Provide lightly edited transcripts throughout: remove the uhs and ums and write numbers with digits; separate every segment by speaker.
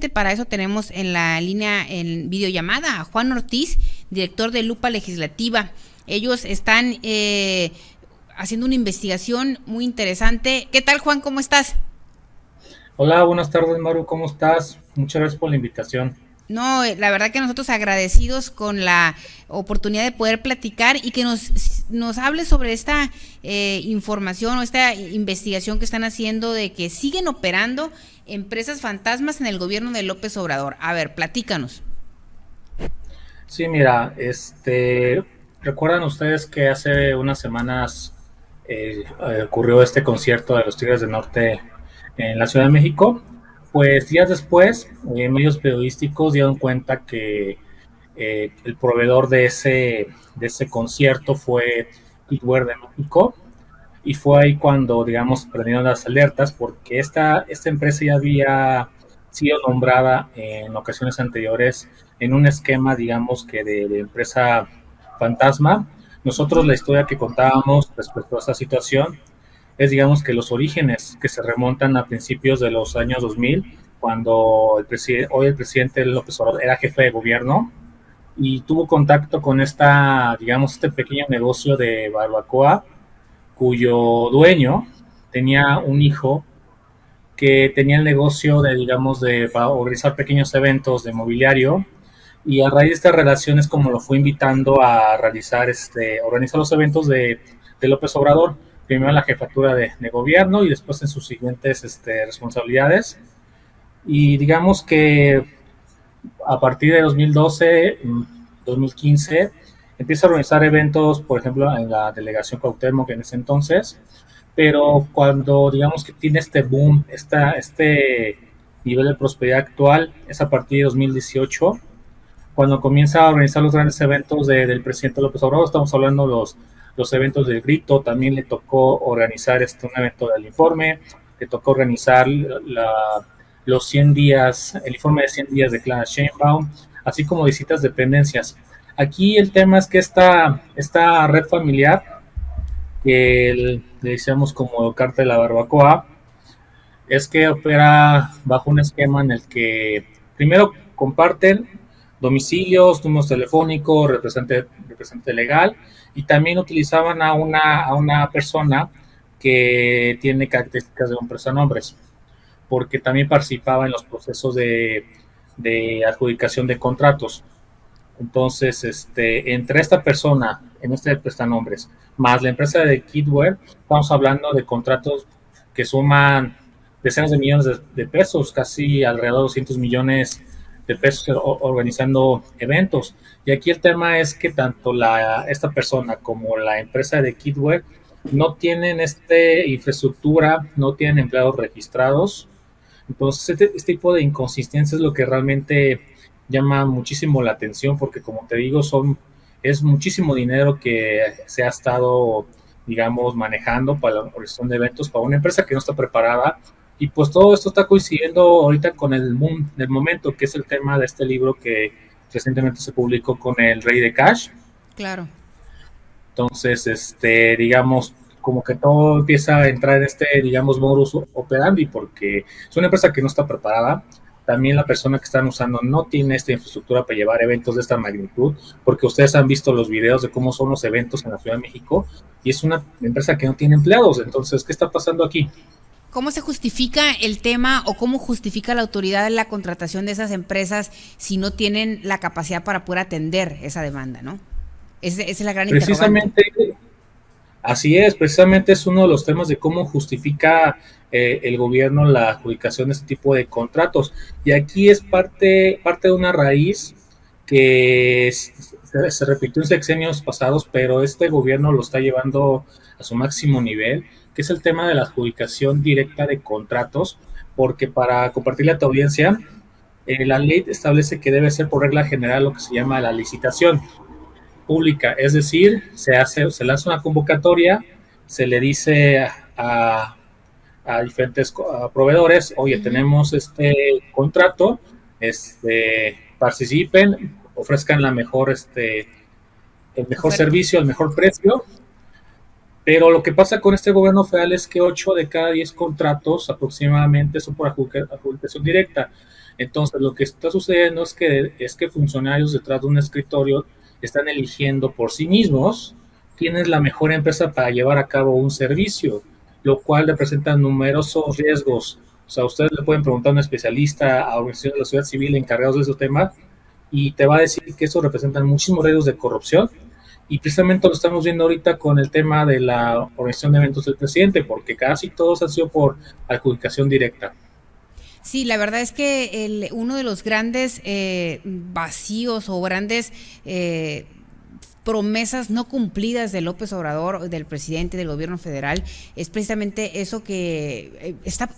Speaker 1: precisamente para eso tenemos en la línea, en videollamada, a Juan Ortiz, director de Lupa Legislativa. Ellos están haciendo una investigación muy interesante. ¿Qué tal, Juan? ¿Cómo estás?
Speaker 2: Hola, buenas tardes, Maru, ¿cómo estás? Muchas gracias por la invitación.
Speaker 1: No, la verdad que nosotros agradecidos con la oportunidad de poder platicar y que nos hable sobre esta información o esta investigación que están haciendo de que siguen operando empresas fantasmas en el gobierno de López Obrador. A ver, platícanos.
Speaker 2: Sí, mira, ¿recuerdan ustedes que hace unas semanas ocurrió este concierto de los Tigres del Norte en la Ciudad de México? Pues días después, medios periodísticos dieron cuenta que el proveedor de ese concierto fue Kitware de México, y fue ahí cuando, digamos, prendieron las alertas, porque esta empresa ya había sido nombrada en ocasiones anteriores en un esquema, digamos, que de empresa fantasma. Nosotros
Speaker 1: Uh-huh.
Speaker 2: la historia que contábamos respecto a esta situación es, digamos, que los orígenes que se remontan a principios de los años 2000, cuando hoy el presidente López Obrador era jefe de gobierno y tuvo contacto con digamos, este pequeño negocio de barbacoa, cuyo dueño tenía un hijo que tenía el negocio de, digamos, de para organizar pequeños eventos de mobiliario, y a raíz de estas relaciones como lo fue invitando a organizar los eventos de López Obrador, primero en la jefatura de gobierno y después en sus siguientes responsabilidades. Y digamos que a partir de 2012, 2015, empieza a organizar eventos, por ejemplo, en la delegación Cuauhtémoc en ese entonces, pero cuando digamos que tiene este boom, este nivel de prosperidad actual, es a partir de 2018, cuando comienza a organizar los grandes eventos del presidente López Obrador. Estamos hablando los eventos del Grito, también le tocó organizar un evento del informe, le tocó organizar los 100 días, el informe de 100 días de Clara Sheinbaum, así como distintas dependencias. Aquí el tema es que esta red familiar, que le decíamos como cártel de la barbacoa, es que opera bajo un esquema en el que primero comparten domicilios, números telefónicos, representante legal, y también utilizaban a una persona que tiene características de un prestanombres, porque también participaba en los procesos de adjudicación de contratos. Entonces, entre esta persona, en este prestanombres, más la empresa de Kitware, estamos hablando de contratos que suman decenas de millones de pesos, casi alrededor de 200 millones de pesos organizando eventos. Y aquí el tema es que tanto esta persona como la empresa de Kitware no tienen infraestructura, no tienen empleados registrados. Entonces, este tipo de inconsistencia es lo que realmente llama muchísimo la atención, porque como te digo, es muchísimo dinero que se ha estado, digamos, manejando para la organización de eventos para una empresa que no está preparada. Y pues todo esto está coincidiendo ahorita con el boom del momento, que es el tema de este libro que recientemente se publicó con el Rey de Cash.
Speaker 1: Claro.
Speaker 2: Entonces, digamos, como que todo empieza a entrar en digamos, modus operandi, porque es una empresa que no está preparada. También la persona que están usando no tiene esta infraestructura para llevar eventos de esta magnitud, porque ustedes han visto los videos de cómo son los eventos en la Ciudad de México, y es una empresa que no tiene empleados. Entonces, ¿qué está pasando aquí?
Speaker 1: ¿Cómo se justifica el tema o cómo justifica la autoridad la contratación de esas empresas si no tienen la capacidad para poder atender esa demanda, ¿no? Esa es la gran interrogante.
Speaker 2: Precisamente, así es, precisamente es uno de los temas de cómo justifica el gobierno la adjudicación de este tipo de contratos. Y aquí es parte de una raíz que se repitió en sexenios pasados, pero este gobierno lo está llevando a su máximo nivel, que es el tema de la adjudicación directa de contratos, porque para compartirle a tu audiencia, la ley establece que debe ser por regla general lo que se llama la licitación pública, es decir, se lanza una convocatoria, se le dice a diferentes proveedores: oye,
Speaker 1: Uh-huh.
Speaker 2: tenemos este contrato, participen, ofrezcan el mejor
Speaker 1: Oferta.
Speaker 2: servicio, el mejor precio. Pero lo que pasa con este gobierno federal es que 8 de cada 10 contratos aproximadamente son por adjudicación directa. Entonces, lo que está sucediendo es que funcionarios detrás de un escritorio están eligiendo por sí mismos quién es la mejor empresa para llevar a cabo un servicio, lo cual representa numerosos riesgos. O sea, ustedes le pueden preguntar a un especialista, a organizaciones de la sociedad civil encargados de ese tema, y te va a decir que eso representa muchísimos riesgos de corrupción. Y precisamente lo estamos viendo ahorita con el tema de la organización de eventos del presidente, porque casi todos han sido por adjudicación directa.
Speaker 1: Sí, la verdad es que uno de los grandes vacíos o grandes promesas no cumplidas de López Obrador, del presidente del gobierno federal, es precisamente eso que está,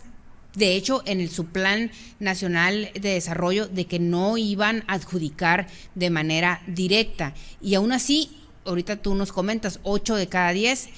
Speaker 1: de hecho, en su plan nacional de desarrollo, de que no iban a adjudicar de manera directa. Y aún así, ahorita tú nos comentas, 8 de cada 10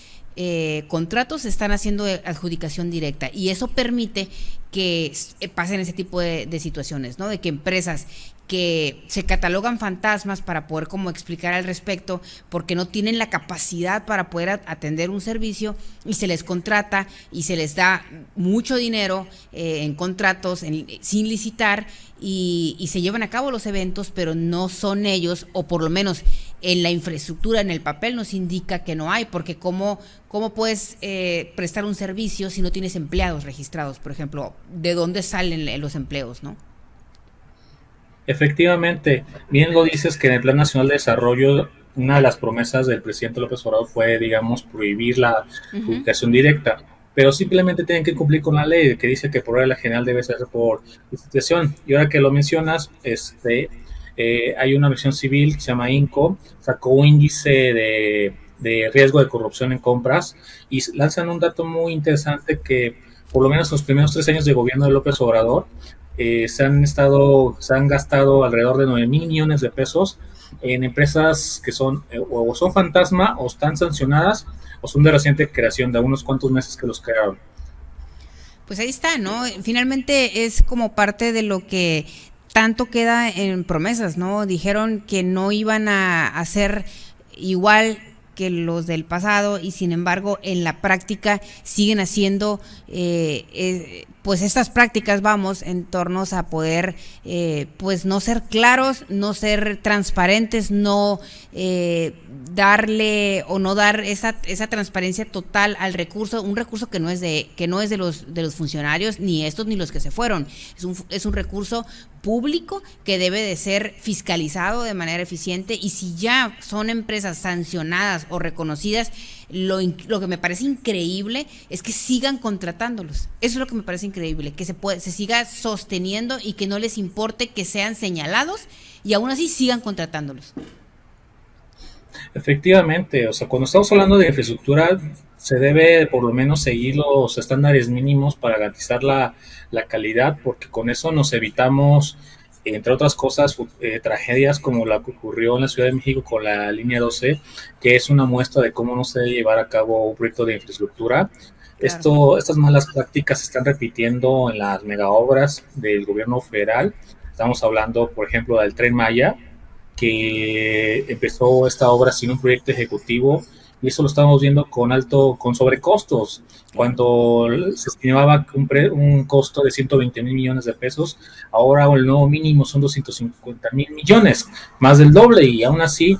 Speaker 1: contratos están haciendo adjudicación directa, y eso permite que pasen ese tipo de situaciones, ¿no? De que empresas que se catalogan fantasmas para poder como explicar al respecto, porque no tienen la capacidad para poder atender un servicio, y se les contrata y se les da mucho dinero en contratos sin licitar, y se llevan a cabo los eventos, pero no son ellos, o por lo menos en la infraestructura, en el papel nos indica que no hay, porque cómo puedes prestar un servicio si no tienes empleados registrados, por ejemplo, ¿de dónde salen los empleos, no?
Speaker 2: Efectivamente, bien lo dices que en el Plan Nacional de Desarrollo una de las promesas del presidente López Obrador fue, digamos, prohibir la publicación directa, pero simplemente tienen que cumplir con la ley que dice que por regla general debe ser por licitación. Y ahora que lo mencionas, hay una organización civil que se llama INCO, sacó un índice de riesgo de corrupción en compras, y lanzan un dato muy interesante que por lo menos los primeros 3 años de gobierno de López Obrador se han gastado alrededor de 9,000 millones de pesos en empresas que son o son fantasma, o están sancionadas, o son de reciente creación, de unos cuantos meses que los crearon.
Speaker 1: Pues ahí está, ¿no? Finalmente es como parte de lo que tanto queda en promesas, ¿no? Dijeron que no iban a hacer igual que los del pasado, y sin embargo en la práctica siguen haciendo pues estas prácticas, vamos, en torno a poder pues no ser claros, no ser transparentes, no darle o no dar esa transparencia total al recurso, un recurso que no es de los funcionarios, ni estos ni los que se fueron, es un recurso público que debe de ser fiscalizado de manera eficiente, y si ya son empresas sancionadas o reconocidas, lo que me parece increíble es que sigan contratándolos. Eso es lo que me parece increíble, que se siga sosteniendo y que no les importe que sean señalados y aún así sigan contratándolos.
Speaker 2: Efectivamente, o sea, cuando estamos hablando de infraestructura, se debe por lo menos seguir los estándares mínimos para garantizar la calidad, porque con eso nos evitamos, entre otras cosas, tragedias como la que ocurrió en la Ciudad de México con la línea 12, que es una muestra de cómo no se debe llevar a cabo un proyecto de infraestructura. Claro. Estas malas prácticas se están repitiendo en las megaobras del gobierno federal. Estamos hablando, por ejemplo, del Tren Maya, que empezó esta obra sin un proyecto ejecutivo, y eso lo estamos viendo con sobrecostos. Cuando se estimaba un costo de 120,000 millones de pesos, ahora el nuevo mínimo son 250,000 millones, más del doble, y aún así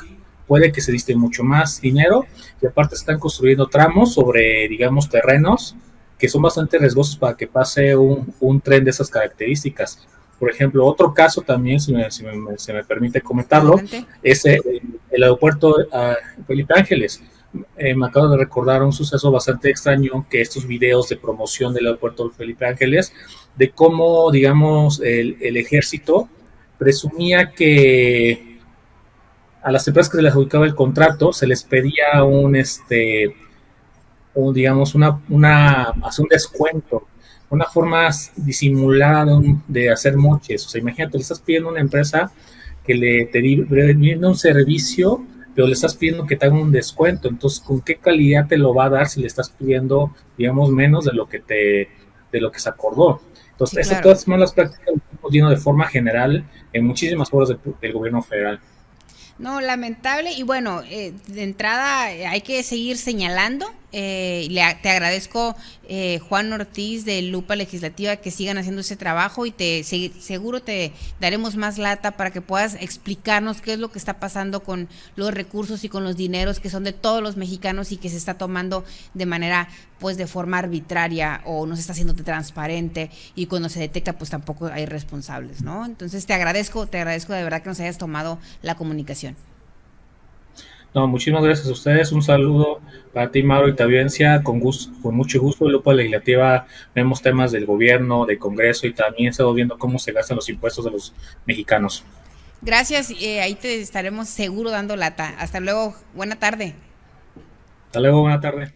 Speaker 2: puede que se diste mucho más dinero, y aparte están construyendo tramos sobre, digamos, terrenos que son bastante riesgosos para que pase un tren de esas características. Por ejemplo, otro caso también, si me permite comentarlo, es el aeropuerto Felipe Ángeles. Me acabo de recordar un suceso bastante extraño, que estos videos de promoción del aeropuerto Felipe Ángeles, de cómo, digamos, el ejército presumía que a las empresas que se les adjudicaba el contrato se les pedía digamos, hacer un descuento, una forma disimulada de hacer moches. O sea, imagínate, le estás pidiendo a una empresa que te brinda un servicio, pero le estás pidiendo que te haga un descuento. Entonces, ¿con qué calidad te lo va a dar si le estás pidiendo, digamos, menos de lo que se acordó? Entonces, sí, claro. Todas malas prácticas lo estamos viendo de forma general en muchísimas obras del gobierno federal.
Speaker 1: No, lamentable, y bueno, de entrada hay que seguir señalando te agradezco, Juan Ortiz de Lupa Legislativa, que sigan haciendo ese trabajo y seguro te daremos más lata para que puedas explicarnos qué es lo que está pasando con los recursos y con los dineros que son de todos los mexicanos y que se está tomando de manera, pues, de forma arbitraria o no se está haciendo transparente, y cuando se detecta, pues tampoco hay responsables, ¿no? Entonces te agradezco de verdad que nos hayas tomado la comunicación.
Speaker 2: No, muchísimas gracias a ustedes. Un saludo para ti, Mauro, y tu audiencia. Con gusto, con mucho gusto. En Lupa Legislativa vemos temas del gobierno, del Congreso, y también estamos viendo cómo se gastan los impuestos de los mexicanos.
Speaker 1: Gracias, ahí te estaremos seguro dando lata. Hasta luego, buena tarde.
Speaker 2: Hasta luego, buena tarde.